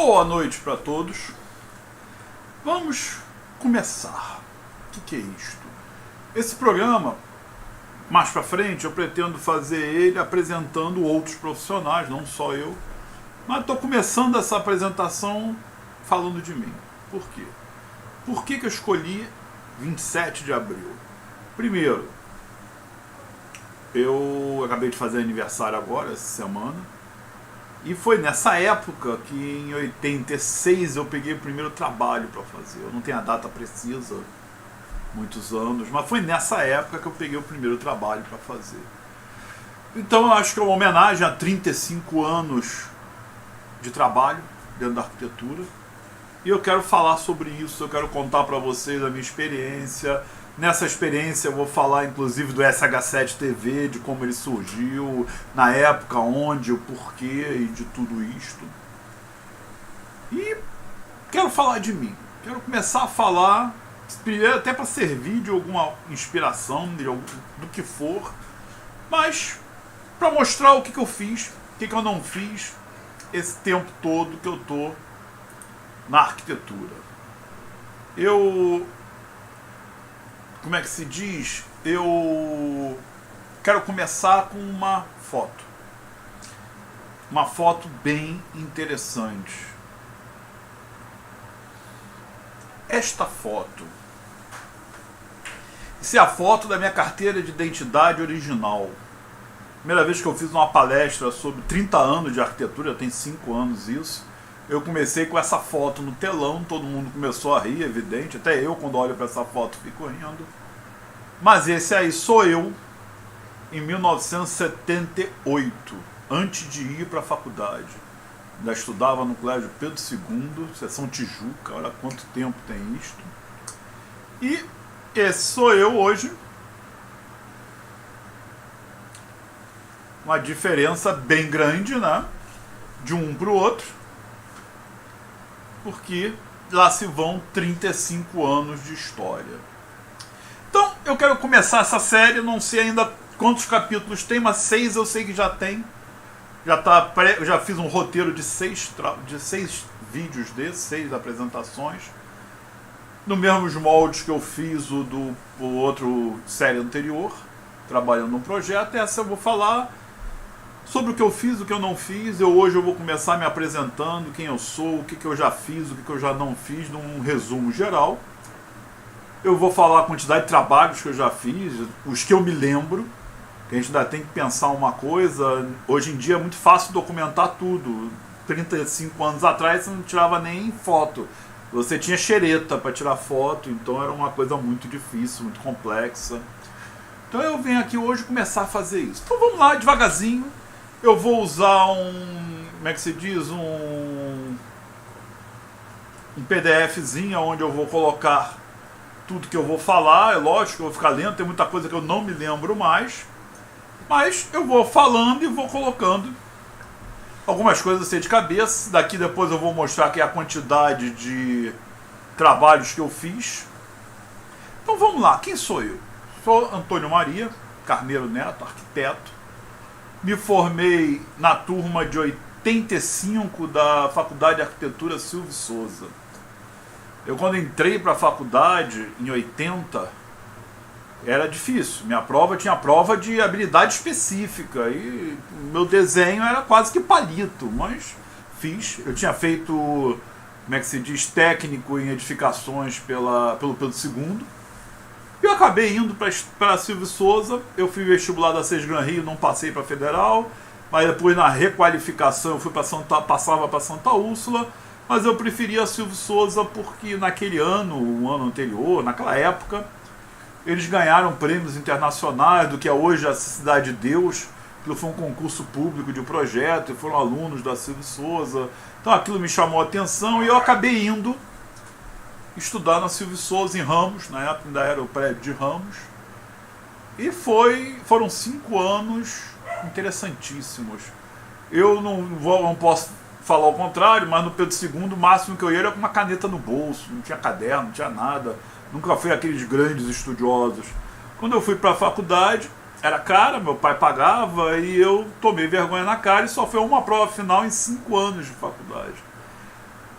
Boa noite para todos. Vamos começar. O que é isto? Esse programa, mais para frente, eu pretendo fazer ele apresentando outros profissionais, não só eu. Mas estou começando essa apresentação falando de mim. Por quê? Por que eu escolhi 27 de abril? Primeiro, eu acabei de fazer aniversário agora, essa semana. E foi nessa época que em 86 eu peguei o primeiro trabalho para fazer. Eu não tenho a data precisa, muitos anos, mas foi nessa época que eu peguei o primeiro trabalho para fazer. Então eu acho que é uma homenagem a 35 anos de trabalho dentro da arquitetura. E eu quero falar sobre isso, eu quero contar para vocês a minha experiência. Nessa experiência eu vou falar inclusive do SH7 TV, de como ele surgiu, na época, onde, o porquê e de tudo isto. E quero falar de mim. Quero começar a falar, até para servir de alguma inspiração, do que for, mas para mostrar o que eu fiz, o que eu não fiz esse tempo todo que eu estou na arquitetura. Como é que se diz? Eu quero começar com uma foto. Uma foto bem interessante. Esta foto. Essa é a foto da minha carteira de identidade original. Primeira vez que eu fiz uma palestra sobre 30 anos de arquitetura, já tem 5 anos isso. Eu comecei com essa foto no telão, todo mundo começou a rir, evidente. Até eu, quando olho para essa foto, fico rindo. Mas esse aí sou eu, em 1978, antes de ir para a faculdade. Ainda estudava no Colégio Pedro II, seção Tijuca, olha quanto tempo tem isto. E esse sou eu hoje. Uma diferença bem grande, né? De um para o outro. Porque lá se vão 35 anos de história. Então, eu quero começar essa série, não sei ainda quantos capítulos tem, mas 6 eu sei que já tem. Já fiz um roteiro de 6 vídeos desses, 6 apresentações. No mesmos moldes que eu fiz o do outro série anterior, trabalhando no projeto. Essa eu vou falar sobre o que eu fiz, o que eu não fiz. Hoje eu vou começar me apresentando, quem eu sou, o que eu já fiz, o que eu já não fiz, num resumo geral. Eu vou falar a quantidade de trabalhos que eu já fiz, os que eu me lembro, que a gente ainda tem que pensar uma coisa. Hoje em dia é muito fácil documentar tudo. 35 anos atrás você não tirava nem foto. Você tinha xereta para tirar foto, então era uma coisa muito difícil, muito complexa. Então eu venho aqui hoje começar a fazer isso. Então vamos lá, devagarzinho. Eu vou usar como é que se diz? Um PDFzinho onde eu vou colocar tudo que eu vou falar. É lógico que eu vou ficar lendo, tem muita coisa que eu não me lembro mais. Mas eu vou falando e vou colocando algumas coisas assim de cabeça. Daqui depois eu vou mostrar aqui a quantidade de trabalhos que eu fiz. Então vamos lá, quem sou eu? Sou Antônio Maria Carneiro Neto, arquiteto. Me formei na turma de 85 da Faculdade de Arquitetura Silvio Souza. Eu, quando entrei para a faculdade, em 80, era difícil. Minha prova tinha prova de habilidade específica. E meu desenho era quase que palito, mas fiz. Eu tinha feito, como é que se diz, técnico em edificações pelo Pedro II. Eu acabei indo para Silvio Souza. Eu fui vestibular da SES Gran Rio, não passei para Federal, mas depois na requalificação eu fui passava para Santa Úrsula, mas eu preferia Silvio Souza porque naquele ano, o ano anterior, naquela época, eles ganharam prêmios internacionais do que é hoje a Cidade de Deus. Aquilo foi um concurso público de projeto e foram alunos da Silvio Souza. Então aquilo me chamou a atenção e eu acabei indo estudar na Silvio Souza em Ramos, na época ainda era o prédio de Ramos. E foram 5 anos interessantíssimos. Eu não posso falar o contrário, mas no Pedro II o máximo que eu ia era com uma caneta no bolso, não tinha caderno, não tinha nada. Nunca fui aqueles grandes estudiosos. Quando eu fui para a faculdade, era cara, meu pai pagava e eu tomei vergonha na cara e só foi uma prova final em 5 anos de faculdade.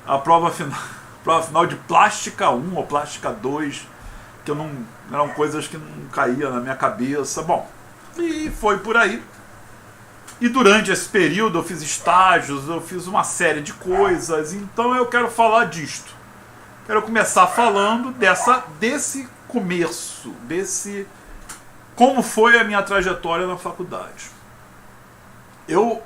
a prova final de Plástica 1 ou Plástica 2, que eu não, eram coisas que não caíam na minha cabeça. Bom, e foi por aí. E durante esse período eu fiz estágios, eu fiz uma série de coisas, então eu quero falar disto. Quero começar falando desse começo, como foi a minha trajetória na faculdade. Eu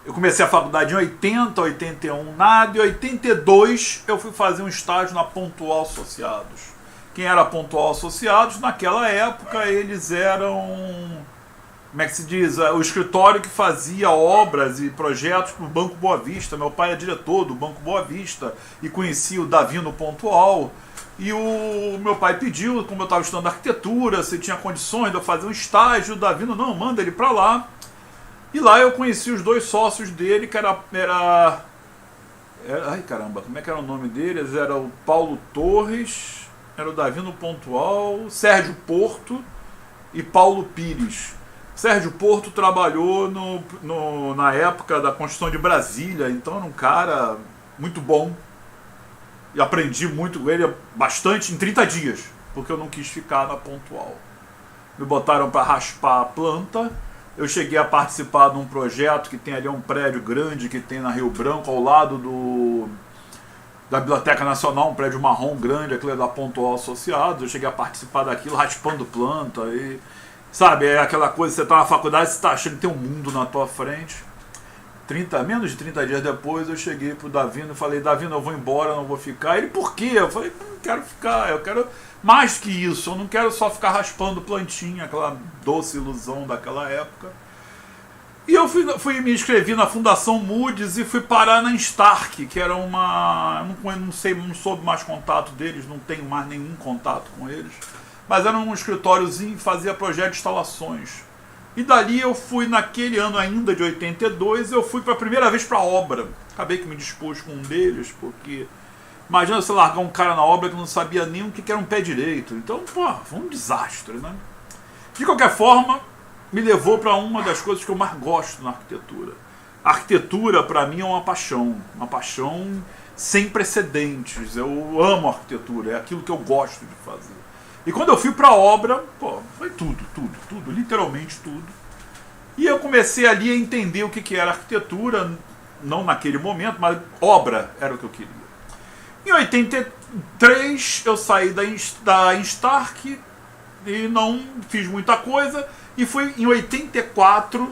comecei a faculdade em 80, 81 nada, e em 82 eu fui fazer um estágio na Pontual Associados. Quem era Pontual Associados, naquela época eles eram, como é que se diz, o escritório que fazia obras e projetos para o Banco Boa Vista. Meu pai é diretor do Banco Boa Vista e conhecia o Davino Pontual. E o meu pai pediu, como eu estava estudando arquitetura, se tinha condições de eu fazer um estágio. O Davino, não, manda ele para lá. E lá eu conheci os dois sócios dele, que era ai caramba, como é que era o nome deles? Era o Paulo Torres, era o Davino Pontual, Sérgio Porto e Paulo Pires. Sérgio Porto trabalhou na época da Constituição de Brasília, então era um cara muito bom. E aprendi muito com ele, bastante, em 30 dias, porque eu não quis ficar na Pontual. Me botaram para raspar a planta. Eu cheguei a participar de um projeto que tem ali um prédio grande que tem na Rio Branco, ao lado da Biblioteca Nacional, um prédio marrom grande, aquele da Pontual Associados. Eu cheguei a participar daquilo, raspando planta. E, sabe, é aquela coisa, você está na faculdade, você está achando que tem um mundo na tua frente. Menos de 30 dias depois eu cheguei pro Davino e falei, Davino, eu vou embora, não vou ficar. Ele, por quê? Eu falei, não quero ficar, eu quero mais que isso, eu não quero só ficar raspando plantinha, aquela doce ilusão daquela época. E eu fui me inscrevi na Fundação Moody's e fui parar na Stark, que era uma, não sei, não soube mais contato deles, não tenho mais nenhum contato com eles, mas era um escritóriozinho que fazia projeto de instalações. E dali eu fui, naquele ano ainda de 82, eu fui pela primeira vez para a obra. Acabei que me dispus com um deles, porque imagina você largar um cara na obra que não sabia nem o que era um pé direito. Então, pô, foi um desastre, né? De qualquer forma, me levou para uma das coisas que eu mais gosto na arquitetura. A arquitetura, para mim, é uma paixão sem precedentes. Eu amo a arquitetura, é aquilo que eu gosto de fazer. E quando eu fui para a obra, pô, foi tudo, literalmente tudo. E eu comecei ali a entender o que era arquitetura, não naquele momento, mas obra era o que eu queria. Em 83 eu saí da Stark e não fiz muita coisa, e fui em 84,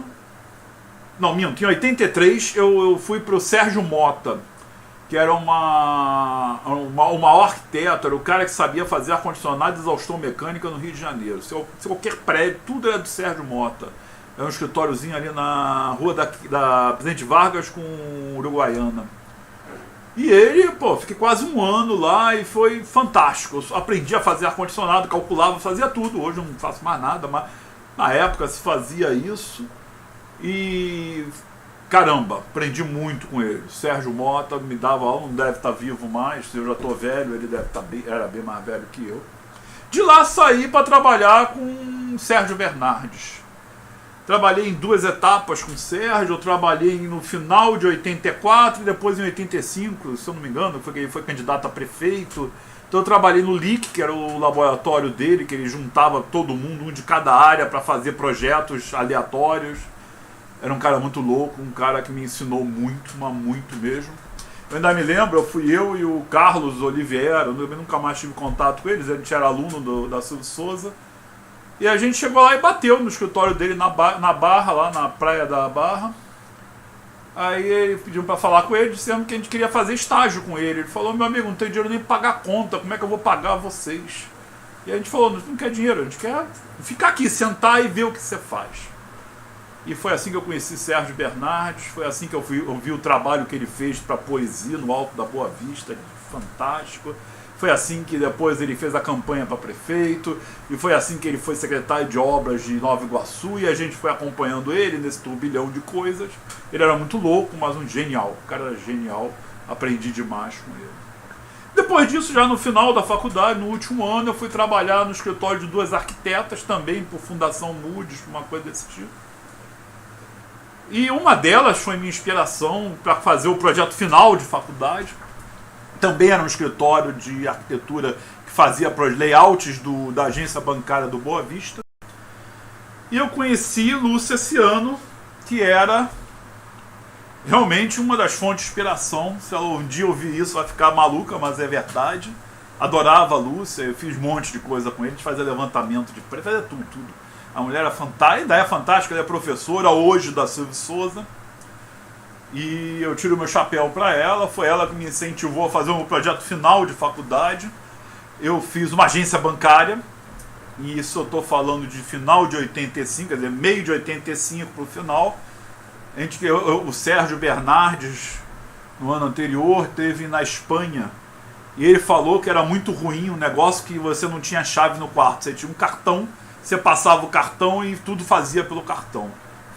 não, minto, em 83 eu fui para o Sérgio Mota, que era o maior arquiteto, era o cara que sabia fazer ar-condicionado e exaustão mecânica no Rio de Janeiro. Se qualquer prédio, tudo era do Sérgio Mota. Era um escritóriozinho ali na rua da Presidente Vargas com Uruguaiana. E ele, pô, fiquei quase um ano lá e foi fantástico. Eu aprendi a fazer ar-condicionado, calculava, fazia tudo. Hoje eu não faço mais nada, mas na época se fazia isso. E caramba, aprendi muito com ele. Sérgio Mota me dava aula, não deve estar vivo mais, eu já estou velho, ele deve estar era bem mais velho que eu. De lá saí para trabalhar com Sérgio Bernardes. Trabalhei em 2 etapas com o Sérgio, eu trabalhei no final de 84 e depois em 85, se eu não me engano, ele foi candidato a prefeito. Então eu trabalhei no LIC, que era o laboratório dele, que ele juntava todo mundo, um de cada área, para fazer projetos aleatórios. Era um cara muito louco, um cara que me ensinou muito, mas muito mesmo. Eu ainda me lembro, fui eu e o Carlos Oliveira, eu nunca mais tive contato com eles, a gente era aluno da Silvio Souza. E a gente chegou lá e bateu no escritório dele na Barra, lá na praia da Barra. Aí ele pediu para falar com ele, dizendo que a gente queria fazer estágio com ele. Ele falou, meu amigo, não tenho dinheiro nem para pagar a conta, como é que eu vou pagar vocês? E a gente falou, não quer dinheiro, a gente quer ficar aqui, sentar e ver o que você faz. E foi assim que eu conheci Sérgio Bernardes, foi assim que eu vi o trabalho que ele fez para poesia no Alto da Boa Vista, fantástico. Foi assim que depois ele fez a campanha para prefeito, e foi assim que ele foi secretário de obras de Nova Iguaçu, e a gente foi acompanhando ele nesse turbilhão de coisas. Ele era muito louco, mas um genial, o cara era genial, aprendi demais com ele. Depois disso, já no final da faculdade, no último ano, eu fui trabalhar no escritório de 2 arquitetas, também por Fundação Moody's, uma coisa desse tipo. E uma delas foi minha inspiração para fazer o projeto final de faculdade. Também era um escritório de arquitetura que fazia para os layouts da agência bancária do Boa Vista. E eu conheci Lúcia esse ano, que era realmente uma das fontes de inspiração. Se ela um dia ouvir isso, vai ficar maluca, mas é verdade. Adorava a Lúcia, eu fiz um monte de coisa com ele, a gente fazia levantamento de preço, fazia tudo. A mulher era fantástica, ainda é fantástica, ela é professora hoje da Silvio Souza. E eu tiro meu chapéu para ela, foi ela que me incentivou a fazer um projeto final de faculdade. Eu fiz uma agência bancária, e isso eu estou falando de final de 85, quer dizer, meio de 85 para o final. O Sérgio Bernardes, no ano anterior, teve na Espanha, e ele falou que era muito ruim um negócio que você não tinha chave no quarto, você tinha um cartão, você passava o cartão e tudo fazia pelo cartão.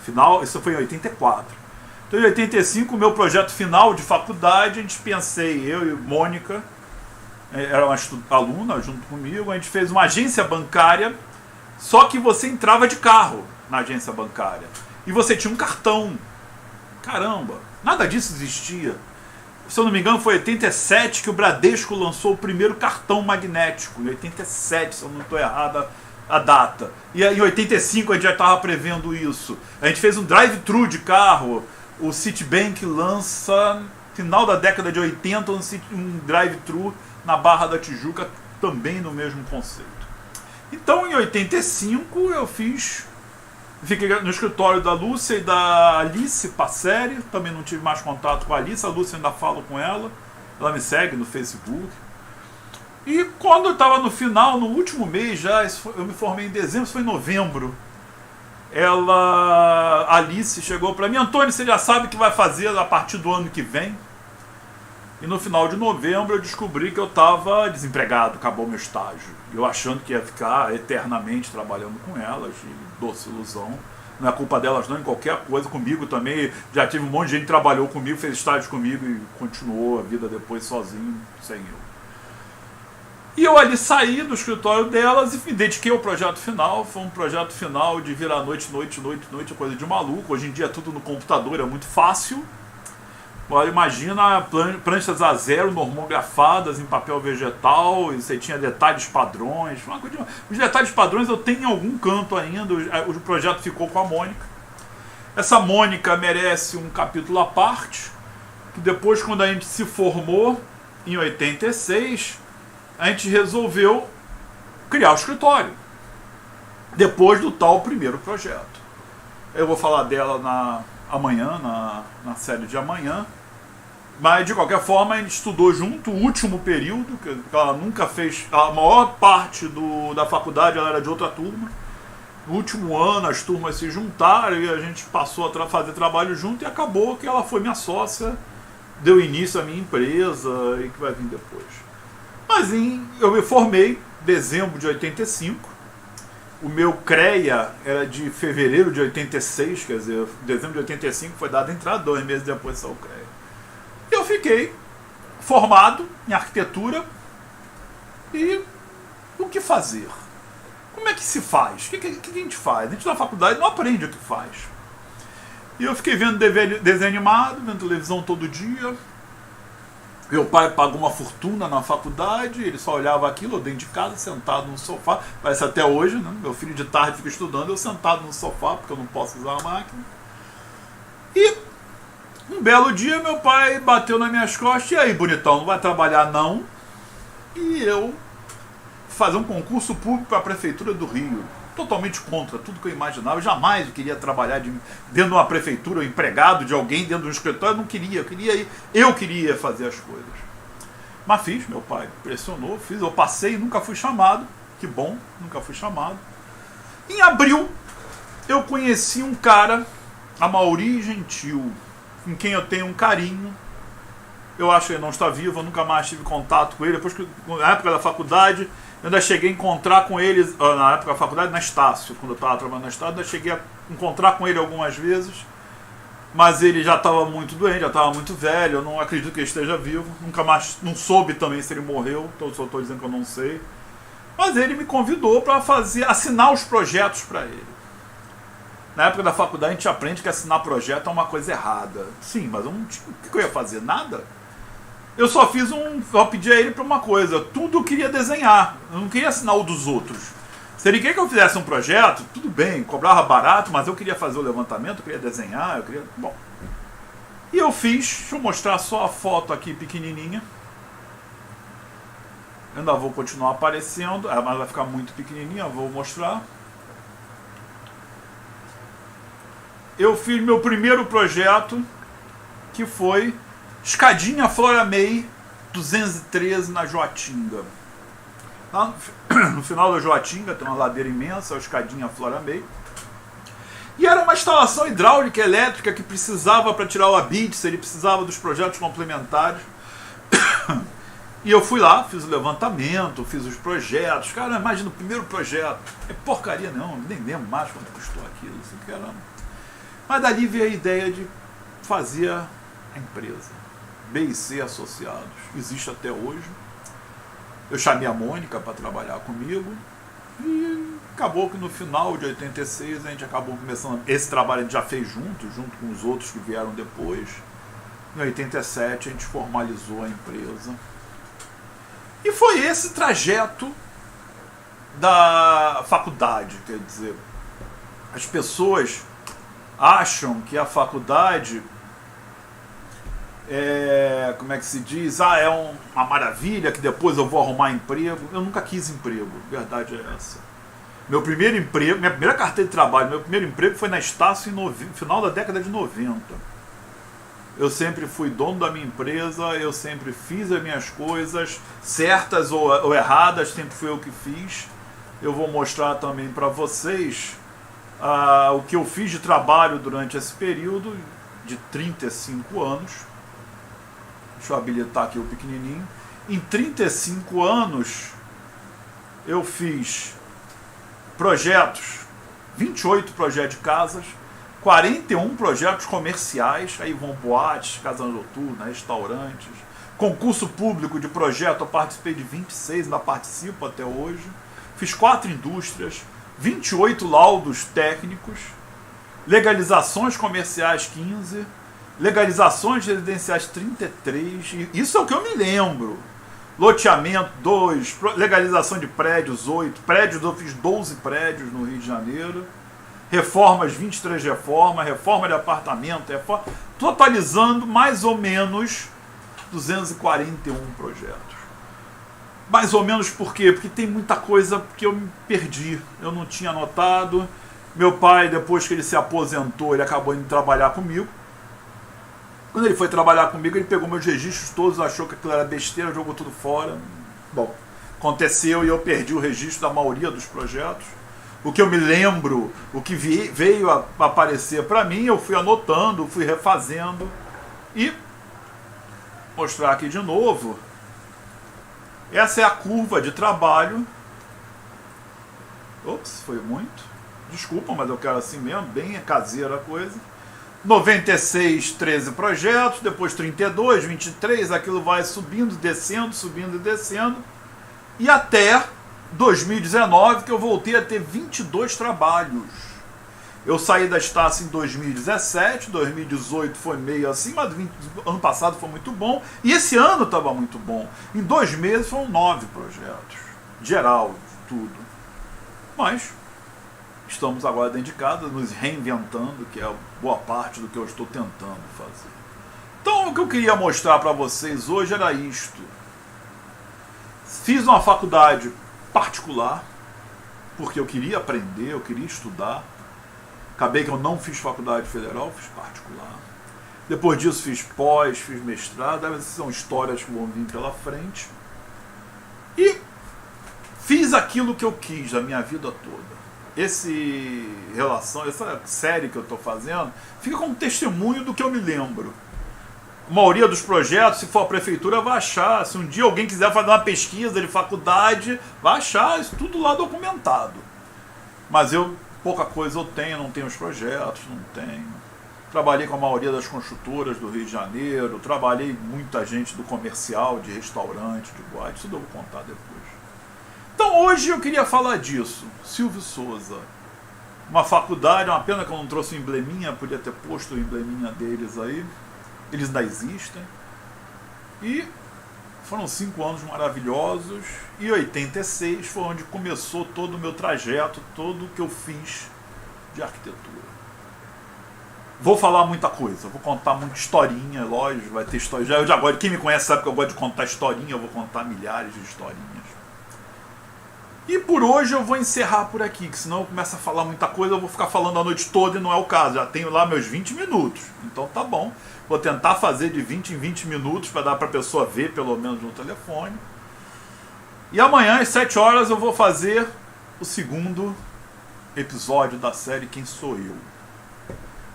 Final, isso foi em 84. Então em 85, o meu projeto final de faculdade, a gente pensei, eu e Mônica, era uma aluna junto comigo, a gente fez uma agência bancária, só que você entrava de carro na agência bancária. E você tinha um cartão. Caramba, nada disso existia. Se eu não me engano, foi em 87 que o Bradesco lançou o primeiro cartão magnético. Em 87, se eu não estou errada a data. E em 85 a gente já estava prevendo isso. A gente fez um drive-thru de carro. O Citibank lança, final da década de 80, um drive-thru na Barra da Tijuca, também no mesmo conceito. Então, em 85, eu fiquei no escritório da Lúcia e da Alice Passeri. Também não tive mais contato com a Alice. A Lúcia ainda falo com ela. Ela me segue no Facebook. E quando eu estava no final, no último mês já, eu me formei em dezembro, isso foi em novembro. A Alice chegou para mim: Antônio, você já sabe o que vai fazer a partir do ano que vem? E no final de novembro eu descobri que eu estava desempregado, acabou meu estágio. Eu achando que ia ficar eternamente trabalhando com elas, e doce ilusão. Não é culpa delas não, em qualquer coisa. Comigo também, já tive um monte de gente que trabalhou comigo, fez estágio comigo e continuou a vida depois sozinho, sem eu. E eu ali saí do escritório delas e me dediquei ao projeto final. Foi um projeto final de virar noite, coisa de maluco. Hoje em dia tudo no computador é muito fácil. Olha, imagina pranchas a zero, normografadas em papel vegetal, e você tinha detalhes padrões. Os detalhes padrões eu tenho em algum canto ainda, o projeto ficou com a Mônica. Essa Mônica merece um capítulo à parte, que depois, quando a gente se formou, em 86, a gente resolveu criar o escritório, depois do tal primeiro projeto. Eu vou falar dela amanhã, na série de amanhã. Mas de qualquer forma a gente estudou junto o último período, que ela nunca fez, a maior parte da faculdade ela era de outra turma. No último ano as turmas se juntaram e a gente passou a fazer trabalho junto, e acabou que ela foi minha sócia, deu início à minha empresa e que vai vir depois. Mas eu me formei em dezembro de 85. O meu CREA era de fevereiro de 86, quer dizer, dezembro de 85 foi dada a entrada, 2 meses depois saiu o CREA. E eu fiquei formado em arquitetura. E o que fazer? Como é que se faz? O que a gente faz? A gente na faculdade não aprende o que faz. E eu fiquei vendo desenho animado, vendo televisão todo dia. Meu pai pagou uma fortuna na faculdade, ele só olhava aquilo, eu dentro de casa, sentado no sofá. Parece até hoje, né? Meu filho de tarde fica estudando, eu sentado no sofá, porque eu não posso usar a máquina. E um belo dia meu pai bateu nas minhas costas: e aí, bonitão, não vai trabalhar não? E eu fazer um concurso público para a Prefeitura do Rio. Totalmente contra tudo que eu imaginava. Eu jamais queria trabalhar dentro de uma prefeitura, ou empregado de alguém dentro de um escritório. Eu não queria, eu queria fazer as coisas. Mas fiz, meu pai pressionou, fiz, eu passei e nunca fui chamado. Que bom, nunca fui chamado. Em abril, eu conheci um cara, Amaury Gentil, com quem eu tenho um carinho. Eu acho que ele não está vivo, eu nunca mais tive contato com ele. Depois que, na época da faculdade, eu ainda cheguei a encontrar com ele, na época da faculdade, na Estácio, quando eu estava trabalhando na Estácio, eu cheguei a encontrar com ele algumas vezes, mas ele já estava muito doente, já estava muito velho, eu não acredito que ele esteja vivo, nunca mais, não soube também se ele morreu, só estou dizendo que eu não sei. Mas ele me convidou para assinar os projetos para ele. Na época da faculdade a gente aprende que assinar projeto é uma coisa errada. Sim, mas eu não tinha, o que eu ia fazer? Nada. Eu pedi a ele para uma coisa, tudo eu queria desenhar, eu não queria assinar o dos outros. Se ele queria que eu fizesse um projeto, tudo bem, cobrava barato, mas eu queria fazer o levantamento, eu queria desenhar, eu queria... Bom. E eu fiz, deixa eu mostrar só a foto aqui pequenininha. Eu ainda vou continuar aparecendo, mas vai ficar muito pequenininha, vou mostrar. Eu fiz meu primeiro projeto, que foi escadinha Flora May 213 na Joatinga. Lá no final da Joatinga tem uma ladeira imensa, a escadinha Flora May. E era uma instalação hidráulica elétrica que precisava para tirar o abitse, ele precisava dos projetos complementares. E eu fui lá, fiz o levantamento, fiz os projetos. Cara, imagina o primeiro projeto. É porcaria não, nem lembro mais quanto custou aquilo. Isso que era... Mas dali veio a ideia de fazer a empresa. B&C Associados. Existe até hoje. Eu chamei a Mônica para trabalhar comigo. E acabou que no final de 86 a gente acabou começando. Esse trabalho a gente já fez junto com os outros que vieram depois. Em 87 a gente formalizou a empresa. E foi esse trajeto da faculdade, quer dizer, as pessoas acham que a faculdade é, como é que se diz, é uma maravilha, que depois eu vou arrumar emprego. Eu nunca quis emprego, a verdade é essa. Meu primeiro emprego, minha primeira carteira de trabalho, meu primeiro emprego foi na Estácio no final da década de 90. Eu sempre fui dono da minha empresa, eu sempre fiz as minhas coisas, certas ou erradas, sempre fui eu que fiz. Eu vou mostrar também para vocês o que eu fiz de trabalho durante esse período de 35 anos. Deixa eu habilitar aqui o pequenininho. Em 35 anos, eu fiz projetos, 28 projetos de casas, 41 projetos comerciais, aí vão boates, casas noturnas, restaurantes, concurso público de projeto, eu participei de 26, ainda participo até hoje, fiz 4 indústrias, 28 laudos técnicos, legalizações comerciais 15, legalizações residenciais 33, isso é o que eu me lembro, loteamento 2, legalização de prédios 8, prédios eu fiz 12 prédios no Rio de Janeiro, reformas, 23 reformas, reforma de apartamento, totalizando mais ou menos 241 projetos. Mais ou menos por quê? Porque tem muita coisa que eu me perdi, eu não tinha anotado. Meu pai, depois que ele se aposentou, ele acabou indo trabalhar comigo. Quando ele foi trabalhar comigo, ele pegou meus registros todos, achou que aquilo era besteira, jogou tudo fora. Bom, aconteceu e eu perdi o registro da maioria dos projetos. O que eu me lembro, o que veio a aparecer para mim, eu fui anotando, fui refazendo. E mostrar aqui de novo. Essa é a curva de trabalho. Ops, foi muito. Desculpa, mas eu quero assim mesmo, bem caseira a coisa. 96, 13 projetos, depois 32, 23, aquilo vai subindo, descendo, subindo e descendo. E até 2019, que eu voltei a ter 22 trabalhos. Eu saí da Estácio em 2017, 2018 foi meio assim, mas ano passado foi muito bom. E esse ano estava muito bom. Em 2 meses foram 9 projetos. Geral, tudo. Mas estamos agora dedicados, nos reinventando, que é boa parte do que eu estou tentando fazer. Então, o que eu queria mostrar para vocês hoje era isto. Fiz uma faculdade particular, porque eu queria aprender, eu queria estudar. Acabei que eu não fiz faculdade federal, fiz particular. Depois disso fiz pós, fiz mestrado, essas são histórias que vão vir pela frente. E fiz aquilo que eu quis a minha vida toda. Essa série que eu estou fazendo, fica como testemunho do que eu me lembro. A maioria dos projetos, se for a prefeitura, vai achar. Se um dia alguém quiser fazer uma pesquisa de faculdade, vai achar isso tudo lá documentado. Mas pouca coisa eu tenho, não tenho os projetos, não tenho. Trabalhei com a maioria das construtoras do Rio de Janeiro, trabalhei muita gente do comercial, de restaurante, de boate, isso eu vou contar depois. Então hoje eu queria falar disso. Silvio Souza. Uma faculdade, uma pena que eu não trouxe o embleminha, podia ter posto o embleminha deles aí. Eles ainda existem. E Foram 5 anos maravilhosos e 86 foi onde começou todo o meu trajeto, todo o que eu fiz de arquitetura. Vou falar muita coisa, vou contar muita historinha, lógico, vai ter história. Eu já gosto, quem me conhece sabe que eu gosto de contar historinha, eu vou contar milhares de historinhas. E por hoje eu vou encerrar por aqui, que senão eu começo a falar muita coisa, eu vou ficar falando a noite toda e não é o caso. Já tenho lá meus 20 minutos, então tá bom. Vou tentar fazer de 20 em 20 minutos para dar para a pessoa ver pelo menos no telefone. E amanhã às 7 horas eu vou fazer o segundo episódio da série Quem Sou Eu.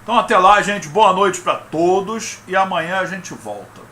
Então até lá, gente, boa noite para todos e amanhã a gente volta.